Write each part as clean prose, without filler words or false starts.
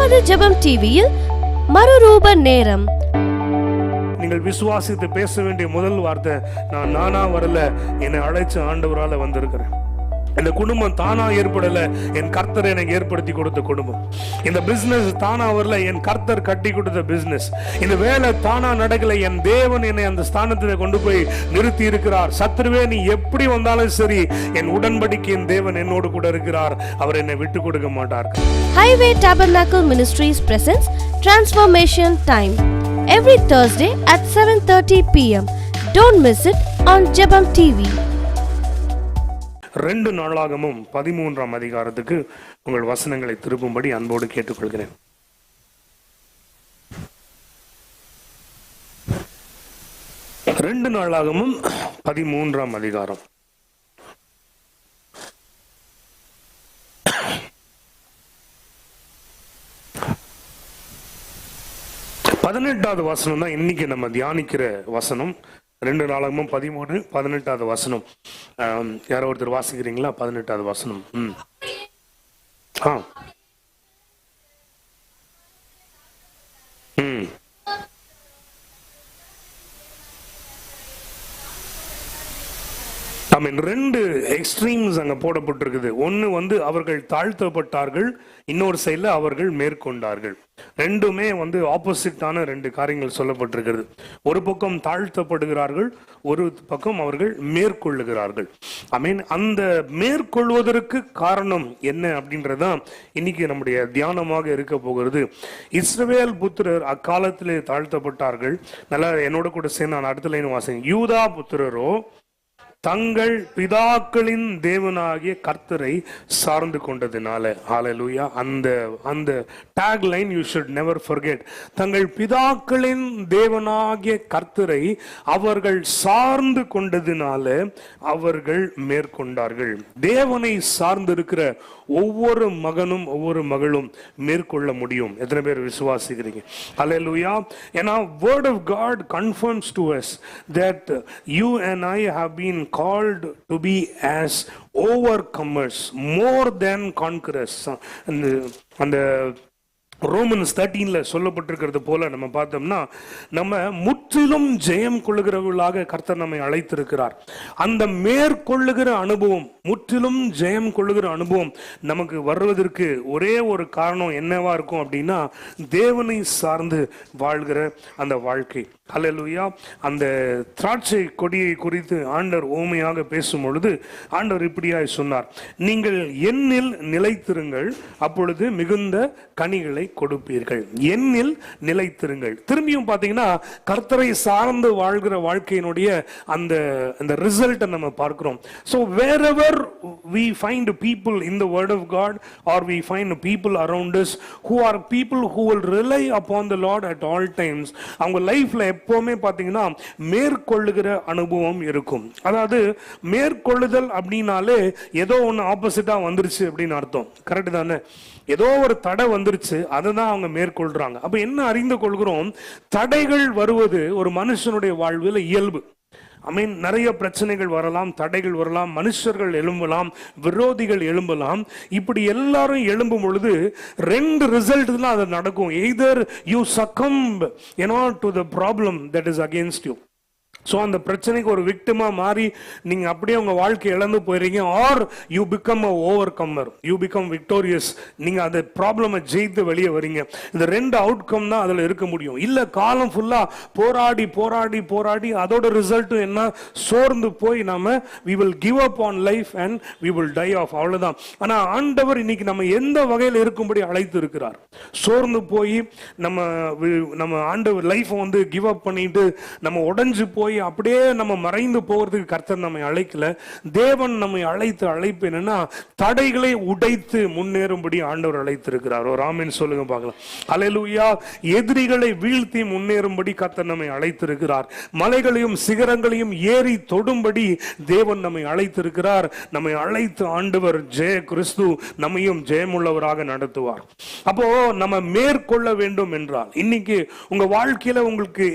நமது ஜெபம் டிவியில் மறுரூப நேரம். நீங்கள் விசுவாசித்து பேச வேண்டிய முதல் வார்த்தை, நான் நானா வரல, என்னை அழைச்ச ஆண்டவரால வந்திருக்கிறேன். இந்த குடும்பம் தானா ஏற்படல, என் கர்த்தர் எனக்கு ஏற்படுத்தி கொடுத்த குடும்பம். இந்த பிசினஸ் தானா வரல, என் கர்த்தர் கட்டி கொடுத்த பிசினஸ். இந்த வேலை தானா நடக்கல, என் தேவன் என்னை அந்த ஸ்தானத்தில் கொண்டு போய் நிறுத்தி இருக்கிறார். சத்துருவே நீ எப்படி வந்தாலும் சரி, என் உடன்படிக்கையின் தேவன் என்னோடு கூட இருக்கிறார், அவர் என்னை விட்டு கொடுக்க மாட்டார். Highway Tabernacle Ministries presents Transformation Time every Thursday at 7:30 p.m. Don't miss it on Jebam TV. 2 நாளாகமும் 13ஆம் அதிகாரத்துக்கு உங்கள் வசனங்களை திருப்பும்படி அன்போடு கேட்டுக்கொள்கிறேன். ரெண்டு நாளாகமும் 13ஆம் அதிகாரம். பதினெட்டாவது வசனம் தான் இன்னைக்கு நம்ம தியானிக்கிற வசனம். 2 நாளாகமும் 13, 18வது வசனம். யாரோ ஒருத்தர் வாசிக்கிறீங்களா? 18வது வசனம். ரெண்டு எக்ஸ்ட்ரீம்ஸ் அங்க போடப்பட்டிருக்குது. ஒன்னு அவர்கள் தாழ்த்தப்பட்டார்கள், இன்னொரு சைடுல அவர்கள் மேற்கொண்டார்கள். ரெண்டுமே ஆப்போசிட்டான 2 காரியங்கள் சொல்லப்பட்டிருக்கிறது. ஒரு பக்கம் தாழ்த்தப்படுகிறார்கள், ஒரு பக்கம் அவர்கள் மேற்கொள்ளுகிறார்கள். அந்த மேற்கொள்வதற்கு காரணம் என்ன அப்படின்றதான் இன்னைக்கு நம்முடைய தியானமாக இருக்க போகிறது. இஸ்ரவேல் புத்திரர் அக்காலத்திலே தாழ்த்தப்பட்டார்கள். நல்லா என்னோட கூட சேர்ந்து நான் அடுத்த லைன் வாசிங்க. யூதா புத்திரரோ தங்கள் பிதாக்களின் தேவனாகிய கர்த்தரை சார்ந்து கொண்டதினால. ஹல்லேலூயா. அந்த tagline you should never forget. தங்கள் பிதாக்களின் தேவனாகிய கர்த்தரை அவர்கள் சார்ந்து கொண்டதினால அவர்கள் மேற்கொண்டார்கள். தேவனை சார்ந்து இருக்கிற ஒவ்வொரு மகனும் ஒவ்வொரு மகளும் மேற்கொள்ள முடியும். எத்தனை பேர் விசுவாசிக்கிறீங்க? ஹல்லேலூயா. ஏன்னா word of God confirms to us that you and I have been called to be as overcomers, more than conquerors. அந்த ரோமன்ஸ் 13ல சொல்லப்பட்டிருக்கிறது போல நம்ம பார்த்தோம்னா, நம்ம முற்றிலும் ஜெயம் கொள்ளுகிறவர்களாக கர்த்தர் நம்மை அழைத்திருக்கிறார். அந்த மேற்கொள்ளுகிற அனுபவம், முற்றிலும் ஜெயம் கொள்ளுகிற அனுபவம் நமக்கு வருவதற்கு ஒரே ஒரு காரணம் என்னவா இருக்கும் அப்படின்னா, தேவனை சார்ந்து வாழ்கிற அந்த வாழ்க்கை. ஹல்லேலூயா. அந்த திராட்சை கொடியை குறித்து ஆண்டவர் ஓமையாக பேசும் பொழுது ஆண்டவர் இப்படியாய் சொன்னார், நீங்கள் என்னில் நிலைத்திருங்கள், அப்பொழுது மிகுந்த கனிகளை கொடுப்பீர்கள். என்னில் நிலைத்திருங்கள். திரும்பியும் பார்த்தீங்கன்னா கர்த்தரை சார்ந்து வாழ்கிற வாழ்க்கையினுடைய அந்த ரிசல்ட்டை நம்ம பார்க்கிறோம். So wherever we find people in the word of God, or we find people around us who are people who will rely upon the Lord at all times, அவங்க லைஃப்ல எப்பவுமே பார்த்தீங்கன்னா மேற்கொள்ளுகிற அனுபவம் இருக்கும். அதாவது மேற்கொள்ளுதல் அப்படின்னாலே ஏதோ ஒன்று ஆப்போசிட்டா வந்துருச்சு அப்படின்னு அர்த்தம். கரெக்ட் தானே? ஏதோ ஒரு தடை வந்துருச்சு, அதை தான் அவங்க மேற்கொள்றாங்க. அப்ப என்ன அறிந்து கொள்கிறோம்? தடைகள் வருவது ஒரு மனுஷனுடைய வாழ்வில் இயல்பு. நிறைய பிரச்சனைகள் வரலாம், தடைகள் வரலாம், மனுஷர்கள் எழும்பலாம், விரோதிகள் எழும்பலாம். இப்படி எல்லாரும் எழும்பும் பொழுது 2 ரிசல்ட் தான் அது நடக்கும். Either you succumb to the problem that is against you. So அந்த பிரச்சனைக்கு ஒரு விக்டிமா மாறி நீங்க அப்படியே உங்க வாழ்க்கை இழந்து போயிருங்க. Are you become a over comer, you become victorious. நீங்க அந்த ப்ராப்ளமை ஜெயித்து வெளியே வரீங்க. இந்த 2 அவுட்கம் தான் அதுல இருக்க முடியும். இல்ல காலம் ஃபுல்லா போராடி போராடி போராடி அதோட ரிசல்ட்டும் என்ன, சோர்ந்து போய் நாம we will give up on life and we will die off. அவ்வளவுதான். ஆனா ஆண்டவர் இன்னைக்கு நம்ம எந்த வகையில் இருக்கும்படி அழைத்து இருக்கிறார்? சோர்ந்து போய் நம்ம ஆண்டவர் லைஃப் கிவ் அப் பண்ணிட்டு நம்ம உடைஞ்சு போய் அப்படியே நம்ம மறைந்து போகிறதுக்கு கர்த்தர் நம்மை அழைக்கல. தேவன் நம்மை அழைப்பு என்னன்னா, தடைகளை உடைத்து முன்னேறும்படி ஆண்டவர் அழைத்திருக்கிறார். ஒரு ஆமென் சொல்லுங்க பார்க்கலாம். ஹல்லேலூயா. எதிரிகளை வீழ்த்தி முன்னேறும்படி கர்த்தர் நம்மை அழைத்திருக்கிறார். மலைகளையும் சிகரங்களையும் ஏறி தொடும்படி தேவன் நம்மை அழைத்திருக்கிறார். நம்மை அழைத்து ஆண்டவர் ஜெய கிறிஸ்து நம்மையும் ஜெயமுள்ளவராக நடத்துவார். அப்போ நம்ம மேற்கொள்ள வேண்டும் என்றால் இன்னைக்கு உங்க வாழ்க்கையில உங்களுக்கு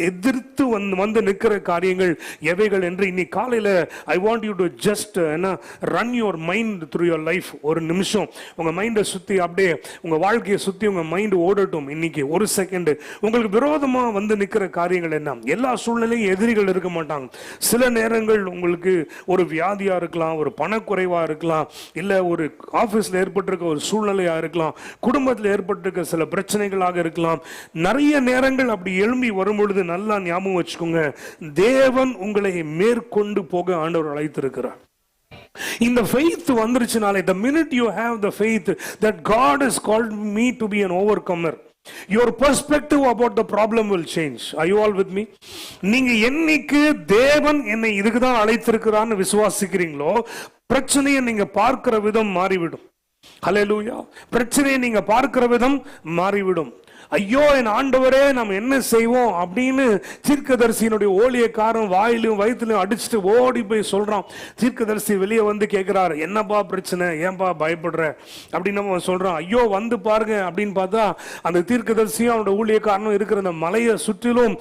எதிர்த்து வந்து நிற்கிற காரியங்கள் எவைகள் என்று இன்னைக்கு காலையில I want you to just run your mind through your life. ஒரு நிமிஷம் உங்க மைண்டை சுத்தி அப்படியே உங்க வாழ்க்கையை சுத்தி உங்க மைண்ட் ஓடட்டும். இன்னைக்கு ஒரு செகண்ட் உங்களுக்கு விரோதமா வந்து நிற்கிற காரியங்கள் என்ன? எல்லா சூழ்நிலையும் எதிரிகள் இருக்க மாட்டாங்க. சில நேரங்கள் உங்களுக்கு ஒரு வியாதியா இருக்கலாம், ஒரு பணக்குறைவா இருக்கலாம், இல்ல ஒரு ஆபீஸ்ல ஏற்பட்டிருக்க ஒரு சூழ்நிலையா இருக்கலாம், குடும்பத்தில் ஏற்பட்டிருக்க சில பிரச்சனைகளாக இருக்கலாம். நிறைய நேரங்கள் அப்படி எழும்பி வரும் பொழுது நல்லா ஞாபகம் வச்சுக்கோங்க, தேவன் உங்களை மேற்கொண்டு போக ஆண்டவர் அழைத்திருக்கிறார். இந்த faith வந்துருச்சுனாலே, the minute you have the faith that God has called me to be an overcomer, your perspective about the problem will change. Are you all with me? நீங்க என்னைக்கு தேவன் என்னை இதுக்கு தான் அழைத்திருக்கிறான்னு விசுவாசிக்கிறீங்களோ, பிரச்சனையை நீங்க பார்க்கிற விதம் மாறிவிடும். ஹல்லேலூயா. பிரச்சனையை நீங்க பார்க்கிற விதம் மாறிவிடும். ஐயோ என் ஆண்டவரே நாம் என்ன செய்வோம் அப்படின்னு தீர்க்கதரிசியினுடைய ஊழியக்காரன் வாயிலும் வயிற்றிலும் அடிச்சுட்டு ஓடி போய் சொல்றான். தீர்க்கதரிசி வெளியே வந்து கேட்கிறாரு, என்னப்பா பிரச்சனை, ஏன்பா பயப்படுற அப்படின்னு நம்ம சொல்றான். ஐயோ வந்து பாருங்க அப்படின்னு பார்த்தா அந்த தீர்க்கதரிசியும் அவனுடைய ஊழியக்காரனும் இருக்கிற அந்த மலையை சுற்றிலும்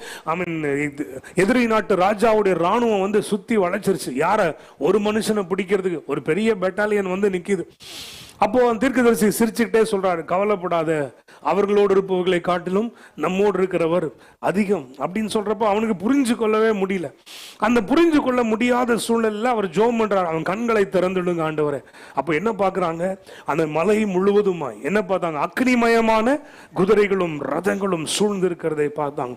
எதிரி நாட்டு ராஜாவுடைய ராணுவம் வந்து சுத்தி வளைச்சிருச்சு. யார? ஒரு மனுஷனை பிடிக்கிறதுக்கு ஒரு பெரிய பெட்டாலியன் வந்து நிக்குது. அப்போ தீர்க்கதரிசி சிரிச்சுக்கிட்டே சொல்றாரு, கவலைப்படாத, அவர்களோடு இருப்பவர்களை காட்டிலும் நம்மோடு இருக்கிறவர் அதிகம் அப்படின்னு சொல்றப்போ அவனுக்கு புரிஞ்சு கொள்ளவே முடியல. அந்த புரிஞ்சு கொள்ள முடியாத சூழ்நிலையில அவர் ஜெபம் பண்றார், அவன் கண்களை திறந்துடுங்க ஆண்டவரே. அப்போ என்ன பார்க்கறாங்க? அந்த மலை முழுவதுமாய் என்ன பார்த்தாங்க? அக்னிமயமான குதிரைகளும் ரதங்களும் சூழ்ந்து இருக்கிறதை பார்த்தாங்க.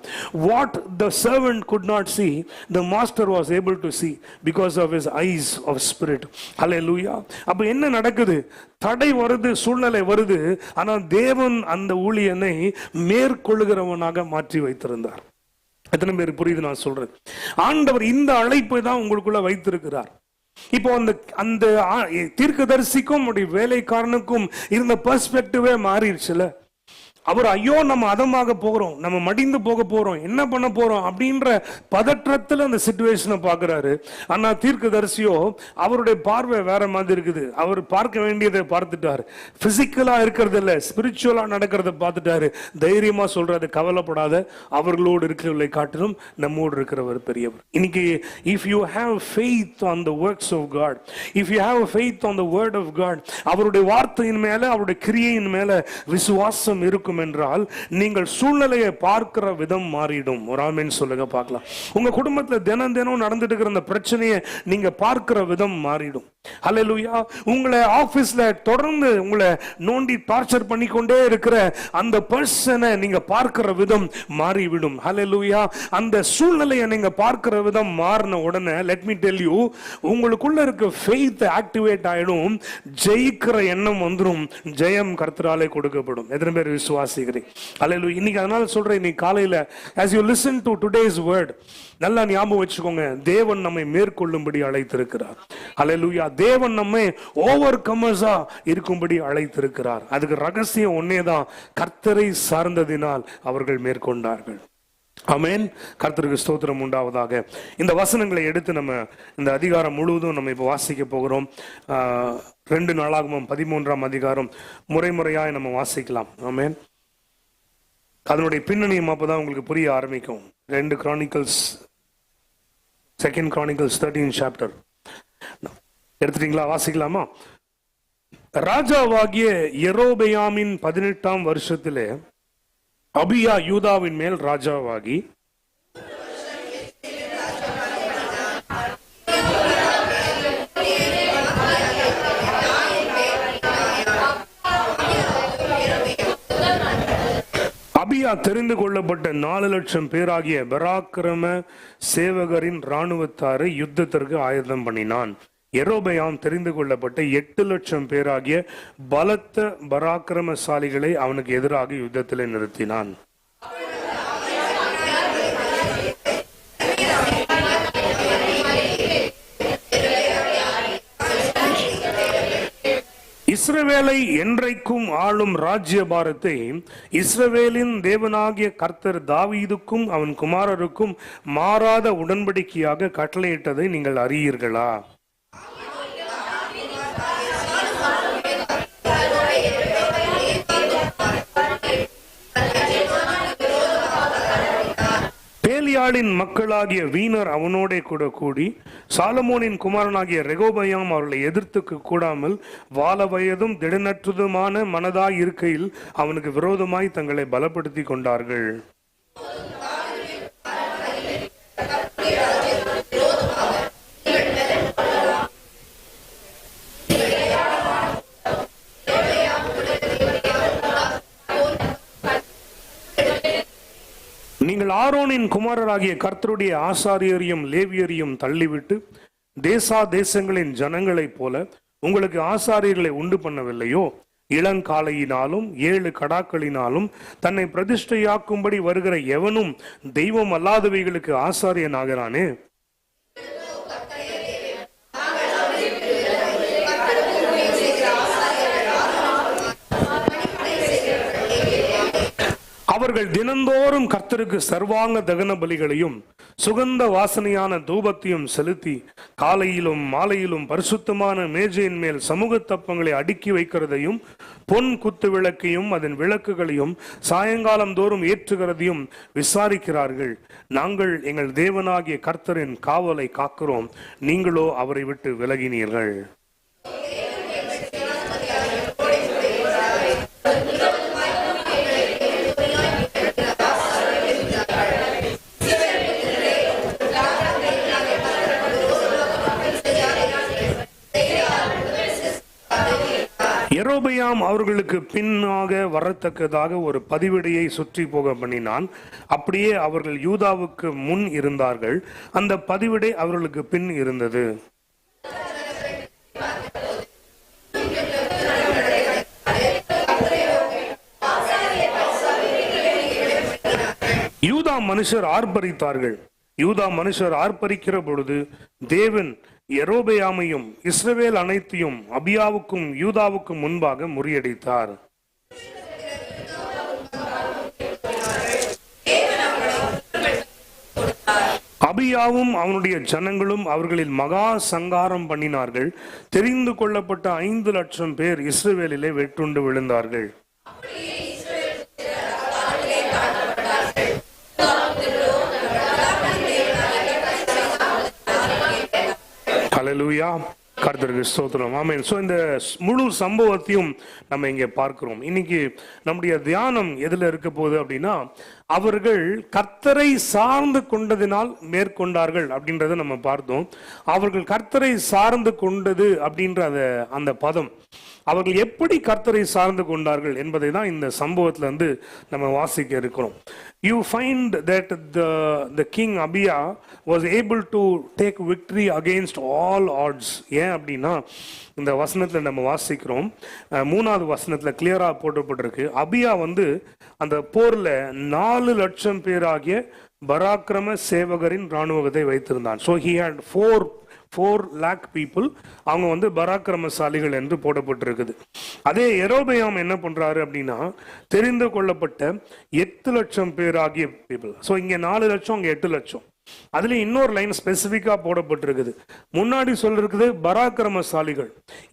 What the servant could not see, the master was able to see because of his eyes of spirit. Hallelujah. அப்போ என்ன நடக்குது? தடை வருது, சூழ்நிலை வருது, ஆனால் தேவன் அந்த ஊழியனை மேற்கொள்ளுகிறவனாக மாற்றி வைத்திருந்தார். எத்தனை பேர் புரியுது நான் சொல்றது? ஆண்டவர் இந்த அழைப்பை தான் உங்களுக்குள்ள வைத்திருக்கிறார். இப்போ அந்த தீர்க்கதரிசிக்கும் வேலைக்காரனுக்கும் இருந்த பெர்ஸ்பெக்டிவே மாறிடுச்சுல. அவர் ஐயோ நம்ம அதமாக போகிறோம், நம்ம மடிந்து போக போறோம், என்ன பண்ண போறோம் அப்படின்ற பதற்றத்தில் அந்த சிச்சுவேஷனை பார்க்கிறாரு. ஆனா தீர்க்கதரிசியோ அவருடைய பார்வை வேற மாதிரி இருக்குது. அவர் பார்க்க வேண்டியதை பார்த்துட்டாரு. பிசிக்கலா இருக்கிறது இல்ல, ஸ்பிரிச்சுவலா நடக்கிறத பார்த்துட்டாரு. தைரியமா சொல்றாரு, கவலைப்படாத, அவர்களோடு இருக்கிறவர்களை காட்டிலும் நம்மோடு இருக்கிறவர் பெரியவர். இன்னைக்கு if you have faith on the works of God, if you have faith on the word of God, அவருடைய வார்த்தையின் மேல அவருடைய கிரியையின் மேல விசுவாசம் இருக்கும் என்றால் நீங்கள் சூழ்நிலையை பார்க்கிற விதம் மாறிடும். ஒரு ஆமென் சொல்லுங்க பார்க்கலாம். உங்க குடும்பத்துல தினம் தினம் நடந்துட்டு இருக்கிற அந்த பிரச்சனையை நீங்க பார்க்கிற விதம் மாறிடும். ஹல்லேலூயா. உங்களை ஆபீஸ்ல தொடர்ந்து உங்களை நோண்டி டார்ச்சர் பண்ணிக்கொண்டே இருக்கிற அந்த பர்சனை நீங்க பார்க்கிற விதம் மாறிவிடும். ஹல்லேலூயா. அந்த சூழ்நிலையை நீங்க பார்க்கிற விதம் மாறின உடனே லெட் மீ டெல் யூ, உங்களுக்குள்ள இருக்க ஃபெய்த் ஆக்டிவேட் ஆயிடும். ஜெயிக்கிற எண்ணம் வந்துடும். ஜெயம் கர்த்தராலே கொடுக்கப்படும். எத்தனை பேர் விசுவாசிக்கிறீங்க? ஹல்லேலூயா. இன்னைக்கு அதனால சொல்றேன், இன்னைக்கு காலையில as you listen to today's word, நல்லா ஞாபகம் வச்சுக்கோங்க, தேவன் நம்மை மேற்கொள்ளும்படி அழைத்திருக்கிறார். ஹல்லேலூயா. தேவன் நம்மை ஓவர் கமர்ஸா இருக்கும்படி அழைத்திருக்கிறார். அதுக்கு ரகசியம் ஒன்னேதான், கர்த்தரை சார்ந்ததினால் அவர்கள் மேற்கொண்டார்கள். ஆமென். கர்த்தருக்கு ஸ்தோத்திரம் உண்டாவதாக. இந்த வசனங்களை எடுத்து நம்ம இந்த அதிகாரம் முழுவதும் நம்ம இப்போ வாசிக்க போகிறோம். 2 நாளாகமம் 13ஆம் அதிகாரம் முறையாய் நம்ம வாசிக்கலாம். ஆமென். அதனுடைய பின்னணியும் அப்பதான் உங்களுக்கு புரிய ஆரம்பிக்கும். 2 Chronicles 2 Chronicles 13 chapter எடுத்துட்டீங்களா? வாசிக்கலாமா? ராஜாவாகிய யெரொபெயாமின் 18ஆம் வருஷத்திலே அபியா யூதாவின் மேல் ராஜாவாகி அபியா தெரிந்து கொள்ளப்பட்ட 4 லட்சம் பேராகிய பராக்கிரம சேவகரின் இராணுவத்தாரை யுத்தத்திற்கு ஆயத்தம் பண்ணினான். யெரொபெயாம் தெரிந்து கொள்ளப்பட்ட 8 லட்சம் பேராகிய பலத்த பராக்கிரமசாலிகளை அவனுக்கு எதிராக யுத்தத்தில் நிறுத்தினான். இஸ்ரவேலை என்றைக்கும் ஆளும் ராஜ்யபாரத்தை இஸ்ரவேலின் தேவனாகிய கர்த்தர் தாவீதுக்கும் அவன் குமாரருக்கும் மாறாத உடன்படிக்கையாக கட்டளையிட்டதை நீங்கள் அறியீர்களா? பேகாலின் மக்களாகிய வீணர் அவனோடே கூட கூடி சாலமோனின் குமாரனாகிய ரெகோபயாம் அவர்களை எதிர்த்து கூடாமல் வால வயதும் திடனற்றதுமான மனதாய் இருக்கையில் அவனுக்கு விரோதமாய் தங்களை பலப்படுத்தி கொண்டார்கள். நீங்கள் ஆரோனின் குமாரராகிய கர்த்தருடைய ஆசாரியரையும் லேவியரையும் தள்ளிவிட்டு தேசங்களின் ஜனங்களைப் போல உங்களுக்கு ஆசாரியர்களை உண்டு பண்ணவில்லையோ? இளங்காலையினாலும் 7 கடாக்களினாலும் தன்னை பிரதிஷ்டையாக்கும்படி வருகிற எவனும் தெய்வம் அல்லாதவைகளுக்கு ஆசாரியனாகிறானே. அவர்கள் தினந்தோறும் கர்த்தருக்கு சர்வாங்க தகன பலிகளையும் சுகந்த வாசனையான தூபத்தையும் செலுத்தி காலையிலும் மாலையிலும் பரிசுத்தமான மேஜையின் மேல் சமூக தப்பங்களை அடுக்கி வைக்கிறதையும் பொன் குத்து விளக்கையும் அதன் விளக்குகளையும் சாயங்காலம் தோறும் ஏற்றுகிறதையும் விசாரிக்கிறார்கள். நாங்கள் எங்கள் தேவனாகிய கர்த்தரின் காவலை காக்கிறோம், நீங்களோ அவரை விட்டு விலகினீர்கள். யெரொபெயாம் அவர்களுக்கு பின்னாக வரத்தக்கதாக ஒரு பதிவிடையை சுற்றி போக பண்ணினான். அப்படியே அவர்கள் யூதாவுக்கு முன் இருந்தார்கள், அந்த பதிவிடை அவர்களுக்கு பின் இருந்தது. யூதா மனுஷர் ஆர்ப்பரித்தார்கள். யூதா மனுஷர் ஆர்ப்பரிக்கிற பொழுது தேவன் யெரொபெயாமையும் இஸ்ரவேல் அனைத்தையும் அபியாவுக்கும் யூதாவுக்கும் முன்பாக முறியடித்தார். அபியாவும் அவனுடைய ஜனங்களும் அவர்களில் மகா சங்காரம் பண்ணினார்கள். தெரிந்து கொள்ளப்பட்ட 5 லட்சம் பேர் இஸ்ரவேலிலே வெட்டுண்டு விழுந்தார்கள். ஹல்லேலூயா, கர்த்தருக்கு ஸ்தோத்திரம், ஆமென். சோ இந்த முழு சம்பவத்தையும் நம்ம இங்க பார்க்கிறோம். இன்னைக்கு நம்முடைய தியானம் எதுல இருக்க போகுது அப்படின்னா, அவர்கள் கர்த்தரை சார்ந்து கொண்டதினால் மேற்கொண்டார்கள் அப்படின்றத நம்ம பார்த்தோம். அவர்கள் கர்த்தரை சார்ந்து கொண்டது அப்படின்ற அந்த பதம், அவர்கள் எப்படி கர்த்தரை சார்ந்து கொண்டார்கள் என்பதை தான் இந்த சம்பவத்துல இருந்து நம்ம வாசிக்க இருக்கிறோம். You find that the king Abia was able to take victory against all odds. ஏன் அப்படின்னா இந்த வசனத்துல நம்ம வாசிக்கிறோம், 3வது வசனத்துல கிளியரா போடப்பட்டிருக்கு. அபியா அந்த போர்ல 4 லட்சம் பேராகிய பராக்கிரம சேவகரின் ராணுவத்தை வைத்திருந்தான். So he had 4 lakh people. அவங்க பராக்கிரமசாலிகள் என்று போடப்பட்டிருக்குது. அதே யெரொபெயாம் என்ன பண்றாரு அப்படின்னா, தெரிந்து கொள்ளப்பட்ட 8 லட்சம் பேர் ஆகிய பீப்புள். ஸோ இங்க 4 லட்சம், அங்க 8 லட்சம். அதுல இன்னொரு லைன் ஸ்பெசிபிக்கா போடப்பட்டிருக்குது. முன்னாடி சொல்லிருக்குது பராக்கிரமசாலிகள்,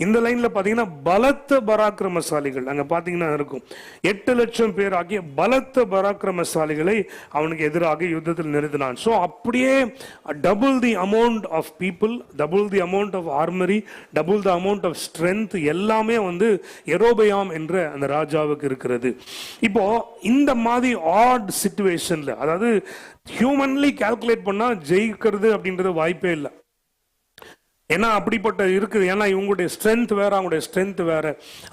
இந்த லைன்ல பாத்தீங்கன்னா பலத்த பராக்கிரமசாலிகள். அங்க பாத்தீங்கன்னா இருக்கும் 8 லட்சம் பேர் ஆகிய பலத்த பராக்கிரமசாலிகளை அவனுக்கு எதிராக யுத்தத்தில் நிறுத்தினான். ஸோ அப்படியே double the amount of people, double the amount of armoury, double the amount of strength எல்லாமே யெரொபெயாம் என்ற அந்த ராஜாவுக்கு இருக்கிறது. இப்போ இந்த மாதிரி ஆட் சிச்சுவேஷன்ல, அதாவது ஹியூமன்லி கால்குலேட் பண்ணா ஜெயிக்கிறது அப்படின்றது வாய்ப்பே இல்லை. ஏன்னா அப்படிப்பட்ட இருக்குது. ஏன்னா இவங்களுடைய ஸ்ட்ரென்த் வேற, அவங்களுடைய ஸ்ட்ரென்த் வேற,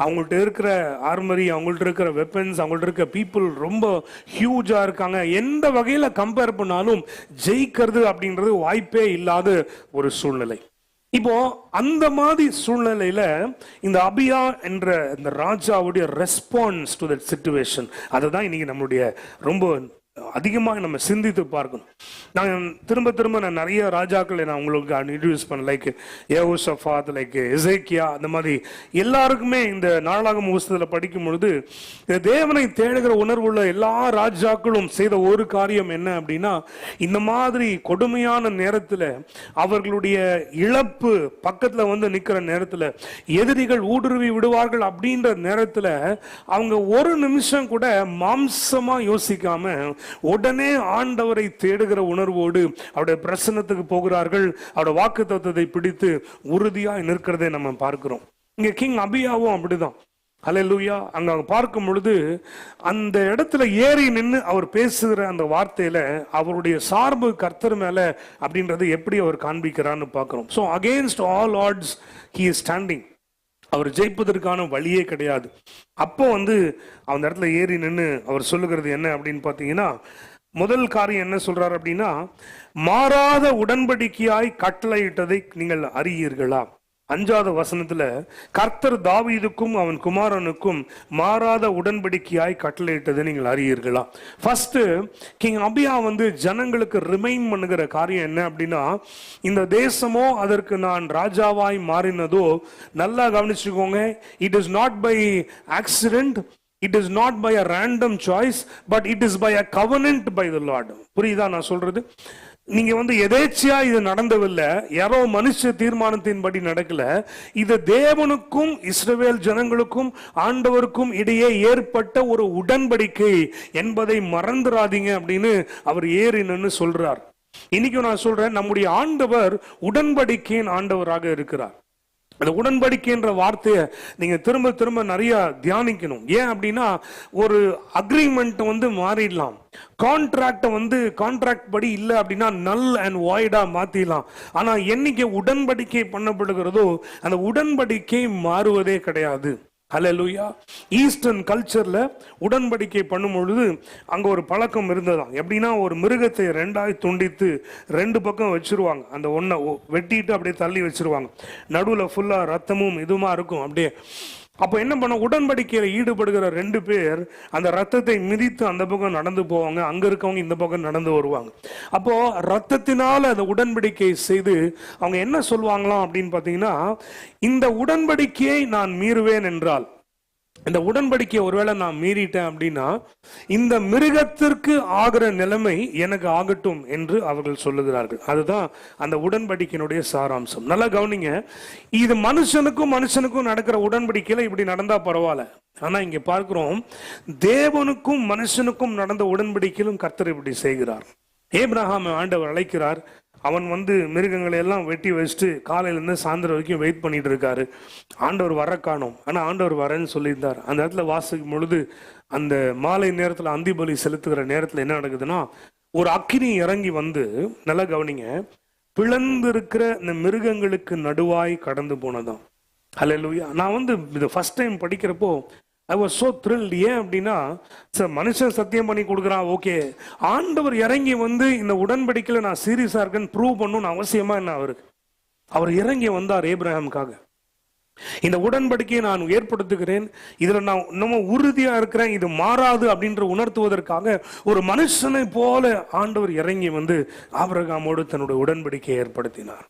அவங்கள்ட்ட இருக்கிற ஆர்மரி, அவங்கள்ட்ட இருக்கிற வெப்பன்ஸ், அவங்கள்ட்ட இருக்கிற பீப்புள் ரொம்ப ஹியூஜா இருக்காங்க. எந்த வகையில கம்பேர் பண்ணாலும் ஜெயிக்கிறது அப்படின்றது வாய்ப்பே இல்லாத ஒரு சூழ்நிலை. இப்போ அந்த மாதிரி சூழ்நிலையில இந்த அபியா என்ற இந்த ராஜாவுடைய ரெஸ்பான்ஸ் டு தட் சிச்சுவேஷன், அதை தான் இன்னைக்கு நம்மளுடைய ரொம்ப அதிகமாக நம்ம சிந்தித்து பார்க்கணும். நான் திரும்ப நான் நிறைய ராஜாக்களை நான் உங்களுக்கு இன்ட்ரோடியூஸ் பண்ண, லைக் யெகோஷாபாத், லைக் எசேக்கியா, அந்த மாதிரி எல்லாருக்குமே இந்த நாளாகம புத்தகத்தில் படிக்கும் பொழுது தேவனை தேடுகிற உணர்வுள்ள எல்லா ராஜாக்களும் செய்த ஒரு காரியம் என்ன அப்படின்னா, இந்த மாதிரி கொடுமையான நேரத்தில், அவர்களுடைய இழப்பு பக்கத்தில் நிற்கிற நேரத்தில், எதிரிகள் ஊடுருவி விடுவார்கள் அப்படின்ற நேரத்தில் அவங்க ஒரு நிமிஷம் கூட மாம்சமா யோசிக்காம உடனே ஆண்டவரை தேடுகிற உணர்வோடு அவருடைய பிரசன்னத்துக்கு போகிறார்கள். அவருடைய வாக்குத்தத்தத்தை பிடித்து உறுதியாய் நிற்கிறதை நம்ம பார்க்கிறோம். இங்க கிங் அபியாவும் அப்படிதான். ஹல்லேலூயா. அங்க பார்க்கும் பொழுது அந்த இடத்துல ஏறி நின்று அவர் பேசுகிற அந்த வார்த்தையில அவருடைய சார்பு கர்த்தர் மேல அப்படின்றது எப்படி அவர் காண்பிக்கிறான்னு பார்க்கிறோம். So against all odds he is standing. அவர் ஜெயிப்பதற்கான வழியே கிடையாது. அப்போ அந்த இடத்துல ஏறி நின்று அவர் சொல்லுகிறது என்ன அப்படின்னு பார்த்தீங்கன்னா, முதல் காரியம் என்ன சொல்றாரு அப்படின்னா, மாறாத உடன்படிக்கையாய் கட்டளையிட்டதை நீங்கள் அறியீர்களா? 5வது வசனத்துல கர்த்தர் தாவீதுக்கும் அவன் குமாரனுக்கும் மாறாத உடன்படிக்கையாய் கட்டளையிட்டதை நீங்கள் அறியீர்களா? ஃபர்ஸ்ட் கிங் அபியா ஜனங்களுக்கு ரிமைண்ட் பண்ணுகிற காரியம் என்ன அப்படின்னா, இந்த தேசமோ அதற்கு நான் ராஜாவாய் மாறினதோ, நல்லா கவனிச்சுக்கோங்க, it is not by accident, it is not by a random choice, but it is by a covenant by the Lord. புரியுதா நான் சொல்றது? நீங்க எதேச்சியா இது நடந்தவில்லை, யாரோ மனுஷ தீர்மானத்தின்படி நடக்கல. இது தேவனுக்கும் இஸ்ரவேல் ஜனங்களுக்கும் ஆண்டவருக்கும் இடையே ஏற்பட்ட ஒரு உடன்படிக்கை என்பதை மறந்துடாதீங்க அப்படின்னு அவர் ஏறி நின்னு சொல்றார். இன்னைக்கு நான் சொல்றேன், நம்முடைய ஆண்டவர் உடன்படிக்கையின் ஆண்டவராக இருக்கிறார். அந்த உடன்படிக்கைன்ற வார்த்தையை நீங்க திரும்ப திரும்ப நிறைய தியானிக்கணும். ஏன் அப்படின்னா, ஒரு அக்ரிமெண்ட் மாறிடலாம், கான்ட்ராக்ட கான்ட்ராக்ட் படி இல்லை அப்படின்னா நல் அண்ட் வாய்டா மாத்திடலாம். ஆனா என்னைக்கு உடன்படிக்கை பண்ணப்படுகிறதோ அந்த உடன்படிக்கை மாறுவதே கிடையாது. ஹல்லேலூயா. ஈஸ்டர்ன் கல்ச்சர்ல உடன்படிக்கை பண்ணும் பொழுது அங்க ஒரு பழக்கம் இருந்ததாம். எப்படின்னா, ஒரு மிருகத்தை 2ஆய் துண்டித்து 2 பக்கம் வச்சிருவாங்க. அந்த ஒன்றை வெட்டிட்டு அப்படியே தள்ளி வச்சிருவாங்க. நடுவில் ஃபுல்லா ரத்தமும் இதுமா இருக்கும் அப்படியே. அப்போ என்ன பண்ண, உடன்படிக்கையில் ஈடுபடுகிற 2 பேர் அந்த ரத்தத்தை மிதித்து அந்த பக்கம் நடந்து போவாங்க, அங்க இருக்கவங்க இந்த பக்கம் நடந்து வருவாங்க. அப்போ ரத்தத்தினால அந்த உடன்படிக்கை செய்து அவங்க என்ன சொல்லுவாங்களாம் அப்படின்னு பார்த்தீங்கன்னா, இந்த உடன்படிக்கையை நான் மீறுவேன் என்றால், இந்த உடன்படிக்கையை ஒருவேளை நான் மீறிட்டேன் அப்படின்னா, இந்த மிருகத்திற்கு ஆகிற நிலைமை எனக்கு ஆகட்டும் என்று அவர்கள் சொல்லுகிறார்கள். அதுதான் அந்த உடன்படிக்கையினுடைய சாராம்சம். நல்லா கவனிங்க, இது மனுஷனுக்கும் மனுஷனுக்கும் நடக்கிற உடன்படிக்கையில இப்படி நடந்தா பரவாயில்ல. ஆனா இங்க பார்க்கிறோம், தேவனுக்கும் மனுஷனுக்கும் நடந்த உடன்படிக்கையிலும் கர்த்தர் இப்படி செய்கிறார். ஏப்ரஹாம் ஆண்டவர் அழைக்கிறார். அவன் மிருகங்களை எல்லாம் வெட்டி வச்சுட்டு காலையிலேருந்து சாயந்தரம் வரைக்கும் வெயிட் பண்ணிட்டு இருக்காரு. ஆண்டவர் வர காணோம். ஆனால் ஆண்டவர் வரேன்னு சொல்லியிருந்தார். அந்த இடத்துல வாசிக்கும் பொழுது அந்த மாலை நேரத்தில் அந்தி பலி செலுத்துகிற நேரத்தில் என்ன நடக்குதுன்னா, ஒரு அக்கினி இறங்கி நல்லா கவனிங்க, பிளந்து இருக்கிற இந்த மிருகங்களுக்கு நடுவாய் கடந்து போனதான். ஹல்லேலூயா. நான் இது ஃபர்ஸ்ட் டைம் படிக்கிறப்போ I was so thrilled. ஏன் அப்படின்னா, மனுஷன் சத்தியம் பண்ணி கொடுக்குறான், ஓகே, ஆண்டவர் இறங்கி இந்த உடன்படிக்கையில் நான் சீரியஸா இருக்கேன்னு ப்ரூவ் பண்ணணும்னு அவசியமா என்ன அவருக்கு? அவர் இறங்கி வந்தார் ஏப்ரஹாமுக்காக. இந்த உடன்படிக்கையை நான் ஏற்படுத்துகிறேன், இதுல நான் இன்னமும் உறுதியா இருக்கிறேன், இது மாறாது அப்படின்ற உணர்த்துவதற்காக ஒரு மனுஷனை போல ஆண்டவர் இறங்கி ஆபிரகாமோடு தன்னுடைய உடன்படிக்கையை ஏற்படுத்தினார்.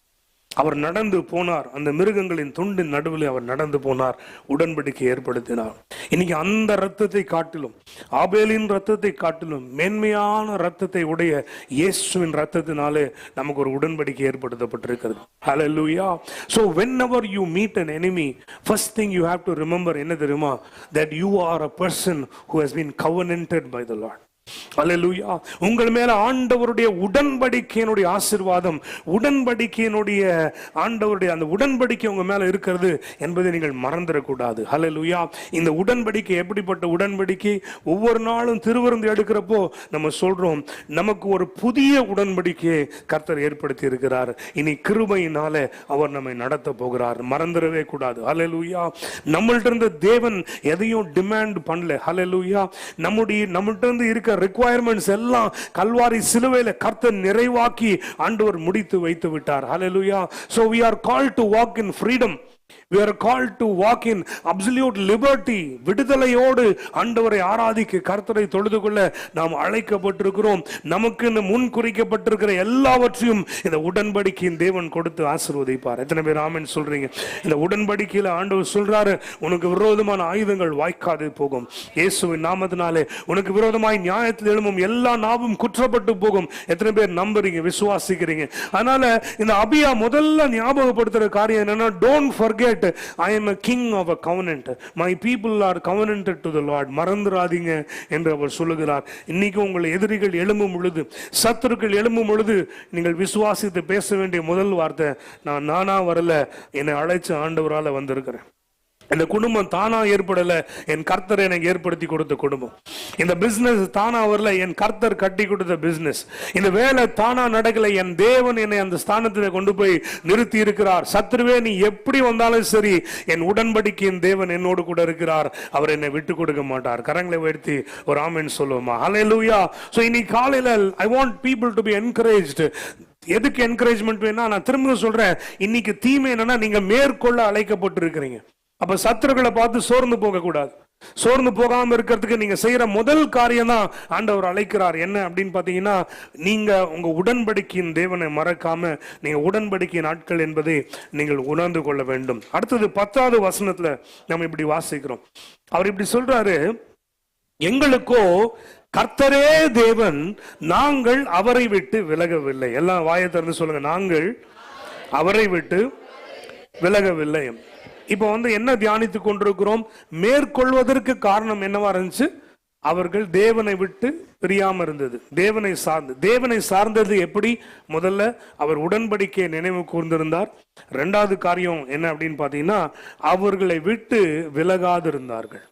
அவர் நடந்து போனார், அந்த மிருகங்களின் துண்டின் நடுவில் அவர் நடந்து போனார், உடன்படிக்கை ஏற்படுத்தினார். இன்னைக்கு அந்த ரத்தத்தை காட்டிலும், ஆபேலின் ரத்தத்தை காட்டிலும் மேன்மையான ரத்தத்தை உடைய இயேசுவின் ரத்தத்தினாலே நமக்கு ஒரு உடன்படிக்கை ஏற்படுத்தப்பட்டிருக்கிறது. Hallelujah. So whenever you meet an enemy, first thing you have to remember என்ன தெரியுமா? That you are a person who has been covenanted by the Lord. அல்லேலூயா. உங்கள் மேல ஆண்டவருடைய உடன்படிக்கையினுடைய ஆசீர்வாதம், உடன்படிக்கையினுடைய ஆண்டவருடைய அந்த உடன்படிக்கை உங்க மேல இருக்கிறது என்பதை நீங்கள் மறந்துடக்கூடாது. அல்லேலூயா. இந்த உடன்படிக்கை எப்படிப்பட்ட உடன்படிக்கை? ஒவ்வொரு நாளும் திருவிருந்து எடுக்கிறப்போ நம்ம சொல்றோம், நமக்கு ஒரு புதிய உடன்படிக்கையை கர்த்தர் ஏற்படுத்தி இருக்கிறார். இனி கிருபையினால அவர் நம்மை நடத்த போகிறார். மறந்துடவே கூடாது. அல்லேலூயா. நம்மள்ட்ட இருந்து தேவன் எதையும் டிமாண்ட் பண்ணல. அல்லேலூயா. நம்மள்ட்ட இருந்து இருக்க requirements எல்லாம் கல்வாரி சிலுவையில கர்த்தர் நிறைவாக்கி ஆண்டவர் முடித்து வைத்து விட்டார். Hallelujah. So we are called to walk in freedom. We are called to walk in absolute liberty. விடுதலையோடு ஆண்டவரை ஆராதிக்க, கர்த்தரை தொழுது கொள்ள நாம் அழைக்கப்பட்டிருக்கிறோம். நமக்கு முன் குறிக்கப்பட்டிருக்கிற எல்லாவற்றையும் இந்த உடன்படிக்கையின் தேவன் கொடுத்து ஆசீர்வதிப்பார். எத்தனை பேர் ஆமென் சொல்றீங்க? இந்த உடன்படிக்கையில ஆண்டவர் சொல்றாரு, உனக்கு விரோதமான ஆயுதங்கள் வாய்க்காது போகும். இயேசுவின் நாமத்தினாலே உனக்கு விரோதமாய் நியாயத்தில் எழும்பும் எல்லா நாவும் குற்றப்பட்டு போகும். எத்தனை பேர் நம்புறீங்க, விசுவாசிக்கிறீங்க? அதனால இந்த அபியா முதல்ல ஞாபகப்படுத்துற காரியம் என்னன்னா, don't forget forget I am a king of a covenant. My people are covenanted to the Lord. மறந்துராதீங்க என்று அவர் சொல்லுகிறார். இன்னைக்கு உங்கள் எதிரிகள் எழும்பும் பொழுது, சத்துருக்கள் எழும்பும் பொழுது, நீங்கள் விசுவாசித்து பேச வேண்டிய முதல் வார்த்தை, நான் நானா வரல, என்னை அழைச்ச ஆண்டவரால வந்திருக்கிறேன். இந்த குடும்பம் தானா ஏற்படல, என் கர்த்தர் எனக்கு ஏற்படுத்தி கொடுத்த குடும்பம். இந்த பிசினஸ் தானா வரல, என் கர்த்தர் கட்டி கொடுத்த பிசினஸ். இந்த வேலை தானா நடக்கல, என் தேவன் என்னை அந்த ஸ்தானத்தில் கொண்டு போய் நிறுத்தி இருக்கிறார். சத்துருவே நீ எப்படி வந்தாலும் சரி, என் உடன்படிக்கையின் தேவன் என்னோடு கூட இருக்கிறார், அவர் என்னை விட்டு கொடுக்க மாட்டார். கரங்களை உயர்த்தி ஒரு ஆமென் சொல்லுவோமா? ஹல்லேலூயா. சோ இன்னைக்கு காலையில I want people to be encouraged. எதுக்கு என்கரேஜ்மெண்ட் வேணா நான் திரும்ப சொல்றேன், இன்னைக்கு தீமை என்னன்னா நீங்க மேற்கொள்ள அழைக்கப்பட்டு இருக்கிறீங்க. அப்ப சத்துருக்களை பார்த்து சோர்ந்து போக கூடாது. சோர்ந்து போகாம இருக்கிறதுக்கு நீங்க செய்யற முதல் காரியம் தான் ஆண்டவர் அழைக்கிறார். என்ன அப்படின்னு பாத்தீங்கன்னா, நீங்க உங்க உடன்படிக்கையின் தேவனை மறக்காம நீங்க உடன்படிக்கை நாட்கள் என்பதை நீங்கள் உணர்ந்து கொள்ள வேண்டும். அடுத்தது 10வது வசனத்துல நம்ம இப்படி வாசிக்கிறோம். அவர் இப்படி சொல்றாரு, எங்களுக்கோ கர்த்தரே தேவன், நாங்கள் அவரை விட்டு விலகவில்லை. எல்லாம் வாயை திறந்து சொல்லுங்க, நாங்கள் அவரை விட்டு விலகவில்லை. இப்ப என்ன தியானித்துக் கொண்டிருக்கிறோம்? மேற்கொள்வதற்கு காரணம் என்னவா இருந்துச்சு? அவர்கள் தேவனை விட்டு பிரியாம இருந்தது. தேவனை சார்ந்தது எப்படி? முதல்ல அவர் உடன்படிக்கையை நினைவு கூர்ந்திருந்தார். 2வது காரியம் என்ன அப்படின்னு பாத்தீங்கன்னா, அவர்களை விட்டு விலகாதிருந்தார்கள்.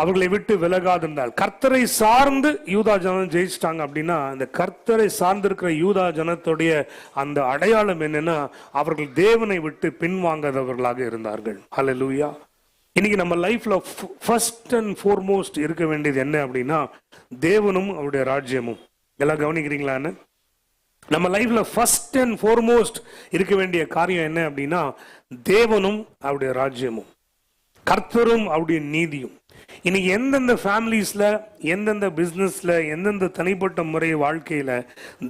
அவர்களை விட்டு விலகாதிருந்தால், கர்த்தரை சார்ந்து யூதா ஜனம் ஜெயிச்சிட்டாங்க அப்படின்னா, அந்த கர்த்தரை சார்ந்திருக்கிற யூதா ஜனத்துடைய அந்த அடையாளம் என்னன்னா, அவர்கள் தேவனை விட்டு பின்வாங்காதவர்களாக இருந்தார்கள். ஹல்லேலூயா. இன்னைக்கு நம்ம லைஃப்ல ஃபர்ஸ்ட் அண்ட் ஃபார்மோஸ்ட் இருக்க வேண்டியது என்ன அப்படின்னா, தேவனும் அவருடைய ராஜ்யமும். எல்லாம் கவனிக்கிறீங்களான்னு? நம்ம லைஃப்ல ஃபர்ஸ்ட் அண்ட் ஃபார்மோஸ்ட் இருக்க வேண்டிய காரியம் என்ன அப்படின்னா, தேவனும் அவருடைய ராஜ்யமும், கர்த்தரும் அவருடைய நீதியும். இன்னைக்கு எந்தெந்த ஃபேமிலிஸ்ல, எந்தெந்த பிசினஸ்ல, எந்தெந்த தனிப்பட்ட முறை வாழ்க்கையில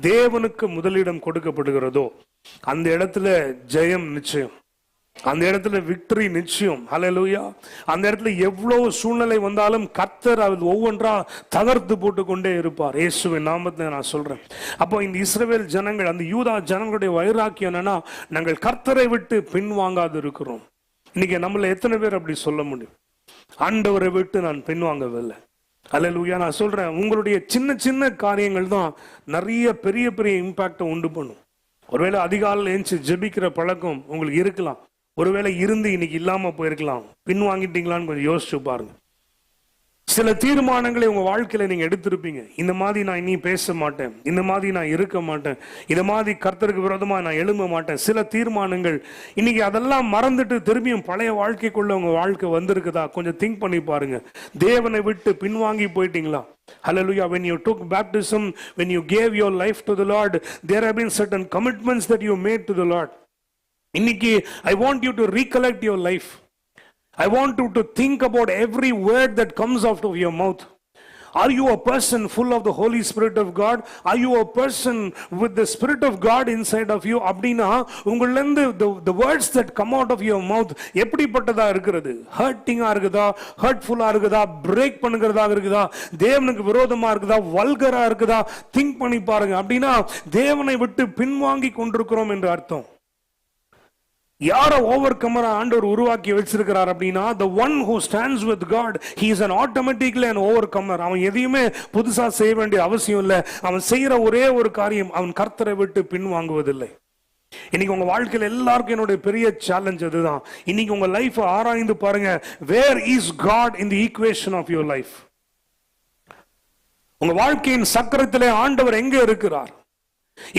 தேவனுக்கு முதலிடம் கொடுக்கப்படுகிறதோ அந்த இடத்துல ஜெயம் நிச்சயம், அந்த இடத்துல விக்டரி நிச்சயம். ஹல்லேலூயா. அந்த இடத்துல எவ்வளவு சூழ்நிலை வந்தாலும் கர்த்தர் அது ஒவ்வொன்றா தகர்த்து போட்டு கொண்டே இருப்பார். இயேசுவின் நாமத்தில் நான் சொல்றேன். அப்போ இந்த இஸ்ரவேல் ஜனங்கள், அந்த யூதா ஜனங்களுடைய வைராக்கியம் என்னன்னா, நாங்கள் கர்த்தரை விட்டு பின்வாங்காது இருக்கிறோம். இன்னைக்கு நம்மள எத்தனை பேர் அப்படி சொல்ல முடியும்? ஆண்டவரை விட்டு நான் பின்வாங்கவில்லை. அல்லேலூயா. நான் சொல்றேன், உங்களுடைய சின்ன சின்ன காரியங்கள் தான் நிறைய பெரிய பெரிய இம்பாக்டை உண்டு பண்ணும். ஒருவேளை அதிகாலையில் எழுந்து ஜெபிக்கிற பழக்கம் உங்களுக்கு இருக்கலாம், ஒருவேளை இருந்து இன்னைக்கு இல்லாம போயிருக்கலாம். பின்வாங்கிட்டீங்களான்னு கொஞ்சம் யோசிச்சு பாருங்க. சில தீர்மானங்களை உங்க வாழ்க்கையில நீங்க எடுத்திருப்பீங்க. இந்த மாதிரி நான் இனி பேச மாட்டேன், இந்த மாதிரி நான் இருக்க மாட்டேன், இந்த மாதிரி கர்த்தருக்கு விரோதமா நான் எழும்ப மாட்டேன். சில தீர்மானங்கள் இன்னைக்கு அதெல்லாம் மறந்துட்டு திரும்பியும் பழைய வாழ்க்கைக்குள்ள உங்க வாழ்க்கை வந்திருக்குதா? கொஞ்சம் திங்க் பண்ணி பாருங்க. தேவனை விட்டு பின்வாங்கி போயிட்டீங்களா? Hallelujah. When you took baptism, when you gave your life to the Lord, there have been certain commitments that you made to the Lord. இன்னைக்கு I want you to recollect your life. I want you to think about every word that comes out of your mouth. Are you a person full of the Holy Spirit of God? Are you a person with the Spirit of God inside of you? அப்படினா உங்களிலிருந்து the words that come out of your mouth எப்படிப்பட்டதா இருக்கிறது? ஹர்ட்டிங்கா இருக்குதா? ஹர்ட்ஃபுல்லா இருக்குதா? Break பண்ணுகிறதா இருக்குதா? தேவனுக்கு விரோதமா இருக்குதா? வல்கரா இருக்குதா? Think பண்ணி பாருங்க. அப்படினா தேவனை விட்டு பின்வாங்கி கொண்டிருக்கிறோம் என்று அர்த்தம். யார ஓவர் கமரா ஆண்டவர் உருவாக்கி வச்சிருக்கிறார் அப்படின்னா, the one who stands with God, he is an automatically an overcomer. அவன் எதையுமே புதுசா செய்ய வேண்டிய அவசியம் இல்லை. அவன் செய்யற ஒரே ஒரு காரியம், அவன் கர்த்தரை விட்டு பின்வாங்குவதில்லை. இன்னைக்கு உங்க வாழ்க்கையில எல்லாருக்கும் என்னுடைய பெரிய சேலஞ்ச் அதுதான். இன்னைக்கு உங்க லைஃப் ஆராய்ந்து பாருங்க, where is God in the equation of your life? உங்க வாழ்க்கையின் சக்கரத்திலே ஆண்டவர் எங்க இருக்கிறார்?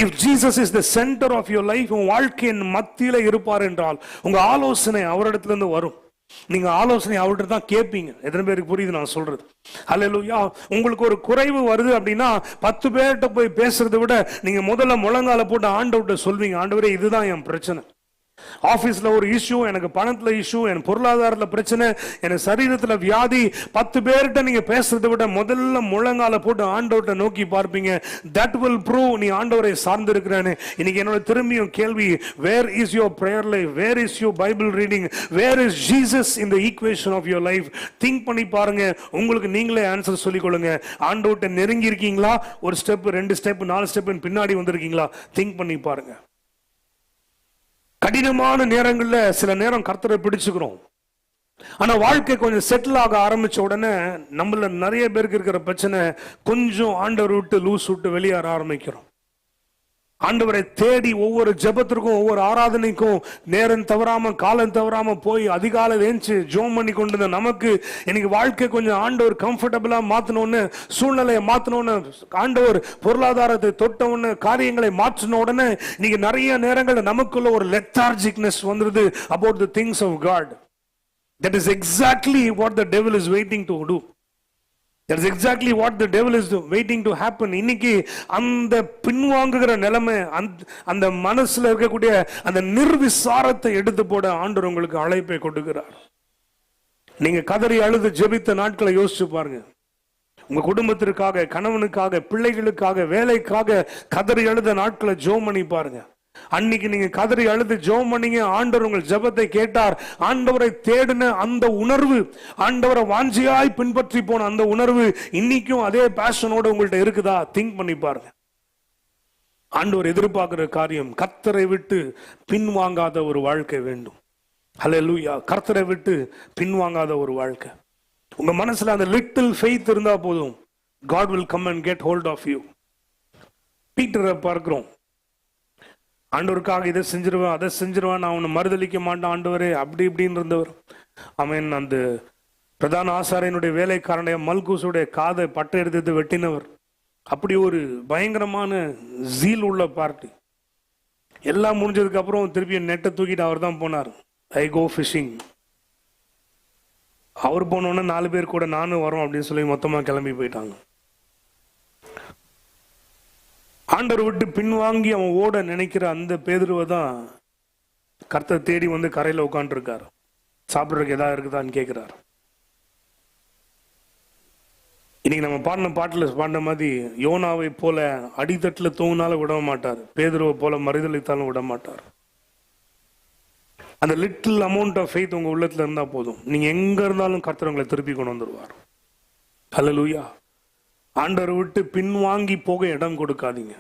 If Jesus is the center of your life, உங்க வாழ்க்கையின் மத்தியில இருப்பார் என்றால் உங்க ஆலோசனை அவரிடத்திலிருந்து வரும். நீங்க ஆலோசனை அவர்கிட்ட தான் கேட்பீங்க. எத்தனை பேருக்கு புரியுது நான் சொல்றது? ஹல்லேலூயா. உங்களுக்கு ஒரு குறைவு வருது அப்படின்னா 10 பேர்கிட்ட போய் பேசுறதை விட நீங்க முதல்ல முழங்கால போட்டு ஆண்டவர்கிட்ட சொல்வீங்க, ஆண்டவரே இதுதான் என் பிரச்சனை. ஆபீஸ்ல ஒரு இஷ்யூ, எனக்கு பணத்துல இஷ்யூ, எனக்கு பொருளாதாரத்துல பிரச்சனை, எனக்கு சரீரத்துல வியாதி. 10 பேர்கிட்ட நீங்க பேசுறதை விட முதல்ல முழங்கால போட்டு ஆண்டவர்கிட்ட நோக்கி பார்ப்பீங்க. that will prove நீ ஆண்டவரை சார்ந்து இருக்கிறேன்னு. இன்னைக்கு என்னோட திரும்பியும் கேள்வி, where is your prayer life? Where is your Bible reading? Where is Jesus in the equation of your life? Think பண்ணி பாருங்க. உங்களுக்கு நீங்களே ஆன்சர் சொல்லிக் கொள்ளுங்க. ஆண்டவர்கிட்ட நெருங்கி இருக்கீங்களா? ஒரு ஸ்டெப், 2 ஸ்டெப், 4 ஸ்டெப் பின்னாடி வந்திருக்கீங்களா? திங்க் பண்ணி பாருங்க. கடினமான நேரங்கள்ல சில நேரம் கர்த்தரை பிடிச்சுக்கிறோம். ஆனா வாழ்க்கை கொஞ்சம் செட்டில் ஆக ஆரம்பிச்ச உடனே நம்மள நிறைய பேருக்கு இருக்கிற பிரச்சனை, கொஞ்சம் ஆண்டவர் விட்டு லூஸ் விட்டு வெளியேற ஆரம்பிக்கிறோம். ஆண்டவரை தேடி ஒவ்வொரு ஜெபத்திற்கும் ஒவ்வொரு ஆராதனைக்கும் நேரம் தவறாம காலம் தவறாம போய் அதிகாலை ஏஞ்சி ஜோம் பண்ணி கொண்டு நமக்கு இன்னைக்கு வாழ்க்கை கொஞ்சம் ஆண்டவர் கம்ஃபர்டபுளா மாத்தணும்னு, சூழ்நிலையை மாத்தணும்னு, ஆண்டவர் பொருளாதாரத்தை தொட்டவுன்னு, காரியங்களை மாற்றின உடனே இன்னைக்கு நிறைய நேரங்கள் நமக்குள்ள ஒரு லெத்தார்ஜிக்னஸ் வந்துருது about the things of God. That is exactly what the devil is waiting to do. That is exactly what the devil is waiting to happen. இன்னைக்கு அந்த பின்வாங்குகிற நிலைமை, அந்த மனசுல இருக்கக்கூடிய அந்த நிர்விசாரத்தை எடுத்து போட ஆண்டவர் உங்களுக்கு அழைப்பை கொடுக்கிறார். நீங்க கதறி அழுது ஜெபித்த நாட்களை யோசிச்சு பாருங்க. உங்க குடும்பத்திற்காக, கணவனுக்காக, பிள்ளைகளுக்காக, வேலைக்காக கதறி அழுத நாட்களை ஜெபம் பண்ணி பாருங்க. அன்னைக்கு நீங்க கதறி அழுது ஜெபம் பண்ணீங்க, ஆண்டவர் உங்கள் ஜெபத்தை கேட்டார். ஆண்டவரை தேடின அந்த உணர்வு, ஆண்டவரை வாஞ்சியாய் பின்பற்றி போன அந்த உணர்வு இன்னைக்கும் அதே பேஷனோட உங்கள்ட்ட இருக்குதா? திங்க் பண்ணி பாருங்க. ஆண்டவர் எதிர்பார்க்கிற காரியம் கர்த்தரை விட்டு பின்வாங்காத ஒரு வாழ்க்கை வேண்டும். ஹல்லேலூயா. கர்த்தரை விட்டு பின்வாங்காத ஒரு வாழ்க்கை. உங்க மனசுல அந்த லிட்டில் ஃபெய்த் இருந்தா போதும், God will come and get hold of you. பீட்டரை பார்க்கிறோம். ஆண்டவருக்காக இதை செஞ்சிருவேன், அதை செஞ்சிருவேன், நான் அவனை மறுதளிக்க மாட்டேன் ஆண்டவரே அப்படி இப்படின்னு இருந்தவர். அவன் அந்த பிரதான ஆசாரியனுடைய வேலைக்காரனுடைய மல்கூசுடைய காதை பட்டை எடுத்து வெட்டினவர். அப்படி ஒரு பயங்கரமான ஜீல் உள்ள பார்ட்டி. எல்லாம் முடிஞ்சதுக்கு அப்புறம் திருப்பி நெட்டை தூக்கிட்டு அவர் தான் போனார். ஐ கோ ஃபிஷிங். அவர் போனோன்னா 4 பேர் கூட நானும் வரோம் அப்படின்னு சொல்லி மொத்தமா கிளம்பி போயிட்டாங்க. ஆண்டவர் விட்டு பின்வாங்கி அவன் ஓட நினைக்கிற அந்த பேதுருவை தான் கர்த்தர் தேடி வந்து கரையில உட்கார்ந்து இருக்காரு. சாப்பிட்றதுக்கு ஏதாவது இருக்குதான்னு கேட்கிறார். இன்னைக்கு நம்ம பாட்டுல பாடின மாதிரி யோனாவை போல அடித்தட்டுல தூங்கினாலும் விட மாட்டார், பேதுருவை போல மறுதளித்தாலும் விட மாட்டார். அந்த லிட்டில் அமௌண்ட் ஆஃப் ஃபெய்த் உங்க உள்ளத்துல இருந்தா போதும், நீங்க எங்க இருந்தாலும் கர்த்தர் உங்களை திருப்பி கொண்டு வந்துருவார். ஹல்லேலூயா. ஆண்டவரை விட்டு பின்வாங்கி போக இடம் கொடுக்காதீங்க.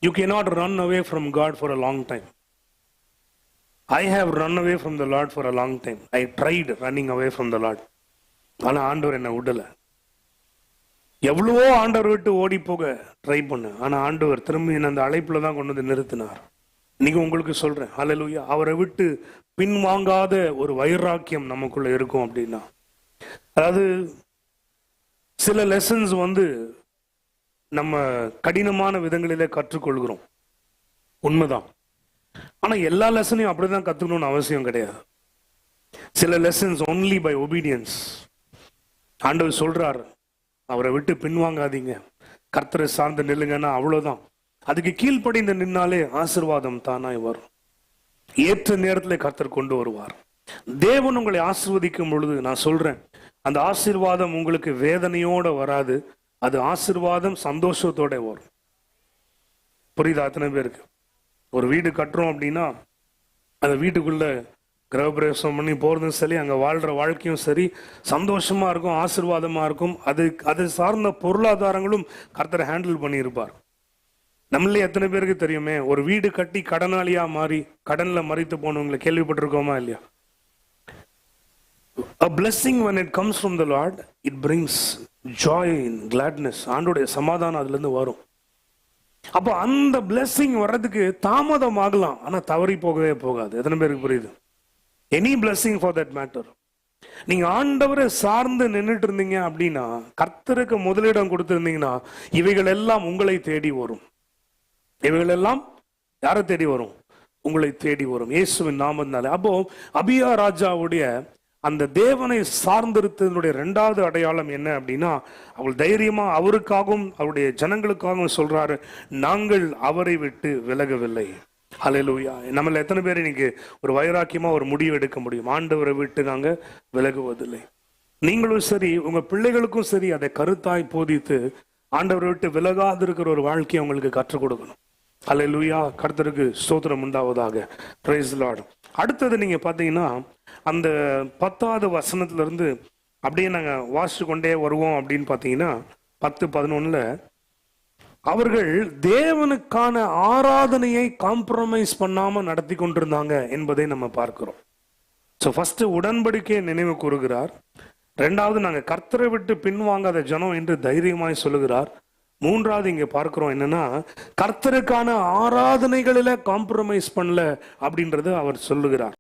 You cannot run away from God for a long time. I have run away from the Lord for a long time. I tried running away from the Lord. ஆனா ஆண்டவர் என்னை விடல. எவ்வளவோ ஆண்டவர் விட்டு ஓடி போக ட்ரை பண்ண, ஆனா ஆண்டவர் திரும்பி என்ன அந்த அழைப்புல தான் கொண்டு வந்து நிறுத்தினார். இன்னைக்கு உங்களுக்கு சொல்றேன், ஹல்லேலூயா. அவரை விட்டு பின்வாங்காத ஒரு வைராக்கியம் நமக்குள்ள இருக்கும் அப்படின்னா, அதாவது சில லெசன்ஸ் நம்ம கடினமான விதங்களிலே கற்றுக்கொள்கிறோம், உண்மைதான். ஆனா எல்லா லெசனையும் அப்படிதான் கத்துக்கணும்னு அவசியம் கிடையாது. சில லெசன்ஸ் ஒன்லி பை ஒபீடியன்ஸ். ஆண்டவர் சொல்றாரு, அவரை விட்டு பின்வாங்காதீங்க, கர்த்தரை சார்ந்து நில்லுங்கன்னா அவ்வளவுதான். அதுக்கு கீழ்ப்படிந்து நின்னாலே ஆசீர்வாதம் தானாய் வரும். ஏற்ற நேரத்தில் கர்த்தர் கொண்டு வருவார். தேவன் உங்களை ஆசீர்வதிக்கும் பொழுது நான் சொல்றேன், அந்த ஆசீர்வாதம் உங்களுக்கு வேதனையோட வராது, அது ஆசீர்வாதம் சந்தோஷத்தோட வரும். புரியுதா? அத்தனை பேருக்கு ஒரு வீடு கட்டுறோம் அப்படின்னா அந்த வீட்டுக்குள்ள கிரகப்பிரவேசம் பண்ணி போறதும் சரி, அங்க வாழ்ற வாழ்க்கையும் சரி சந்தோஷமா இருக்கும், ஆசீர்வாதமா இருக்கும். அது சார்ந்த பொருளாதாரங்களும் கர்த்தரை ஹேண்டில் பண்ணி இருப்பார். நம்மளே எத்தனை பேருக்கு தெரியுமே, ஒரு வீடு கட்டி கடனாளியா மாறி கடன்ல மறித்து போனவங்களை கேள்விப்பட்டிருக்கோமா இல்லையா? A blessing when it comes from the Lord, it brings joy and gladness. ஆண்டோடைய சமாதானம் அதுல இருந்து வரும். அப்போ அந்த blessing வர்றதுக்கு தாமதம் ஆகலாம், ஆனா தவறி போகவே போகாது. எத்தனை பேருக்கு புரியுது? Any blessing for that matter. நீங்க ஆண்டவரை சார்ந்து நின்றுட்டு இருந்தீங்க அப்படின்னா, கர்த்தருக்கு முதலிடம் கொடுத்திருந்தீங்கன்னா, இவைகள் எல்லாம் உங்களை தேடி வரும். இவைகள் எல்லாம் யாரை தேடி வரும்? உங்களை தேடி வரும், இயேசுவின் நாமத்தினால. அப்போ அபியா ராஜாவுடைய அந்த தேவனை சார்ந்திருத்தனுடைய 2வது அடையாளம் என்ன அப்படின்னா, அவள் தைரியமா அவருக்காகவும் அவருடைய ஜனங்களுக்காகவும் சொல்றாரு, நாங்கள் அவரை விட்டு விலகவில்லை. ஹல்லேலூயா. நம்மள எத்தனை பேர் இன்னைக்கு ஒரு வைராக்கியமா ஒரு முடிவு எடுக்க முடியும்? ஆண்டவரை விட்டு நாங்க விலகுவதில்லை. நீங்களும் சரி, உங்க பிள்ளைகளுக்கும் சரி, அதை கருத்தாய் போதித்து ஆண்டவரை விட்டு விலகாது இருக்கிற ஒரு வாழ்க்கையை உங்களுக்கு கற்றுக் கொடுக்கணும். ஹல்லேலூயா. கர்த்தருக்கு ஸ்தோத்திரம் உண்டாவதாக. Praise the Lord. அடுத்தது நீங்க பாத்தீங்கன்னா, அந்த 10வது வசனத்துல இருந்து அப்படியே நாங்க வாசிச்சு கொண்டே வருவோம். அப்படின்னு பாத்தீங்கன்னா 10-11 அவர்கள் தேவனுக்கான ஆராதனையை காம்ப்ரமைஸ் பண்ணாம நடத்தி கொண்டிருந்தாங்க என்பதை நம்ம பார்க்கிறோம். ஸோ ஃபர்ஸ்ட் உடன்படிக்கையை நினைவு கூறுகிறார். ரெண்டாவது, நாங்க கர்த்தரை விட்டு பின்வாங்காத ஜனம் என்று தைரியமாய் சொல்லுகிறார். மூன்றாவது இங்க பார்க்கிறோம் என்னன்னா, கர்த்தருக்கான ஆராதனைகளில காம்ப்ரமைஸ் பண்ணல அப்படின்றது அவர் சொல்லுகிறார்.